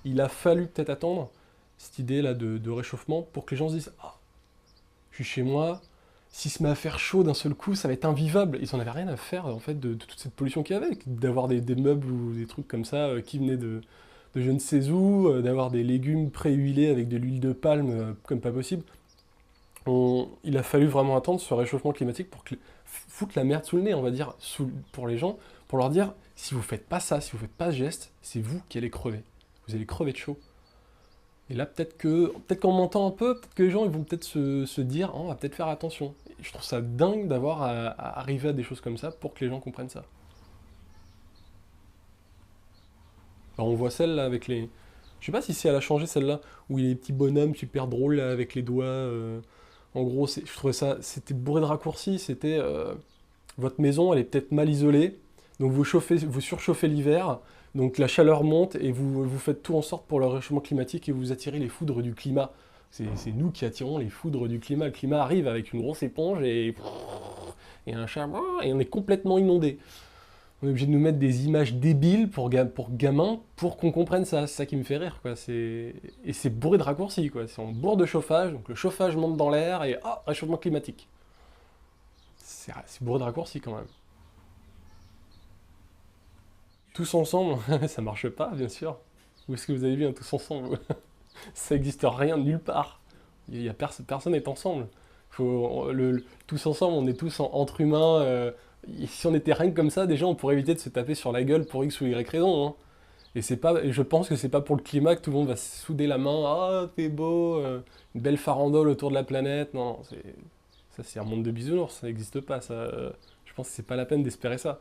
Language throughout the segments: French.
Il a fallu peut-être attendre cette idée-là de réchauffement pour que les gens se disent ah, je suis chez moi, s'il se met à faire chaud d'un seul coup, ça va être invivable. Ils en avaient rien à faire en fait de toute cette pollution qu'il y avait, d'avoir des meubles ou des trucs comme ça qui venaient de je ne sais où, d'avoir des légumes pré-huilés avec de l'huile de palme comme pas possible. Il a fallu vraiment attendre ce réchauffement climatique pour foutre la merde sous le nez, on va dire, pour les gens, pour leur dire si vous faites pas ça, si vous faites pas ce geste, c'est vous qui allez crever. Vous allez crever de chaud. Et là, peut-être qu'en montant un peu, peut-être que les gens ils vont peut-être se dire, oh, on va peut-être faire attention. Et je trouve ça dingue d'avoir à arriver à des choses comme ça pour que les gens comprennent ça. Alors, on voit celle là avec les. Je sais pas si c'est elle a changé celle-là, où il y a des petits bonhommes super drôles là, avec les doigts. En gros, je trouvais ça. C'était bourré de raccourcis. C'était. Votre maison, elle est peut-être mal isolée. Donc vous surchauffez l'hiver. Donc la chaleur monte et vous faites tout en sorte pour le réchauffement climatique et vous attirez les foudres du climat. C'est nous qui attirons les foudres du climat. Le climat arrive avec une grosse éponge et un chat et on est complètement inondé. On est obligé de nous mettre des images débiles pour gamins pour qu'on comprenne ça. C'est ça qui me fait rire, quoi. Et c'est bourré de raccourcis, quoi. C'est en bourre de chauffage, donc le chauffage monte dans l'air et réchauffement climatique. C'est bourré de raccourcis quand même. Tous ensemble, ça marche pas, bien sûr. Où est-ce que vous avez vu un tous ensemble? Ça n'existe rien nulle part. Personne n'est ensemble. Tous ensemble, on est tous entre humains. Si on était rien que comme ça, déjà, on pourrait éviter de se taper sur la gueule pour X ou Y raison, hein. Et je pense que c'est pas pour le climat que tout le monde va se souder la main. Ah, t'es beau, une belle farandole autour de la planète. Non, ça c'est un monde de bisounours, ça n'existe pas. Ça, je pense que c'est pas la peine d'espérer ça.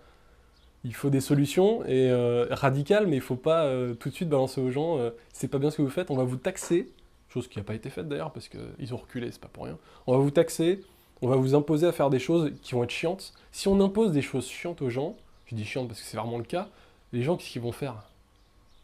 Il faut des solutions et radicales, mais il faut pas tout de suite balancer aux gens. C'est pas bien ce que vous faites, on va vous taxer, chose qui n'a pas été faite d'ailleurs parce qu'ils ont reculé, c'est pas pour rien. On va vous taxer, on va vous imposer à faire des choses qui vont être chiantes. Si on impose des choses chiantes aux gens, je dis chiantes parce que c'est vraiment le cas, les gens qu'est-ce qu'ils vont faire?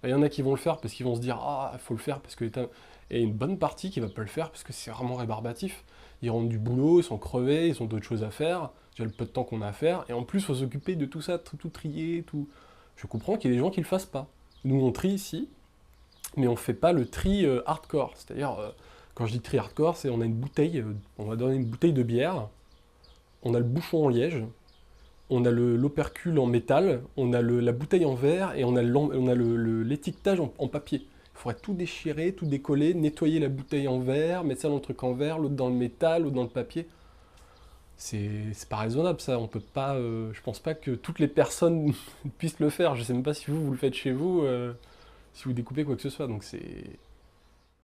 Il y en a qui vont le faire parce qu'ils vont se dire ah il faut le faire parce que l'État. Et une bonne partie qui va pas le faire parce que c'est vraiment rébarbatif. Ils rentrent du boulot, ils sont crevés, ils ont d'autres choses à faire, déjà le peu de temps qu'on a à faire, et en plus il faut s'occuper de tout ça, tout trier, tout. Je comprends qu'il y ait des gens qui le fassent pas. Nous on trie ici, mais on fait pas le tri hardcore. C'est-à-dire, quand je dis tri hardcore, c'est on a une bouteille, on va donner une bouteille de bière, on a le bouchon en liège, on a l'opercule en métal, on a la bouteille en verre et on a l'étiquetage en papier. Il faudrait tout déchirer, tout décoller, nettoyer la bouteille en verre, mettre ça dans le truc en verre, l'autre dans le métal, l'autre dans le papier. C'est pas raisonnable ça, on peut pas. Je pense pas que toutes les personnes puissent le faire. Je sais même pas si vous le faites chez vous, si vous découpez quoi que ce soit. Donc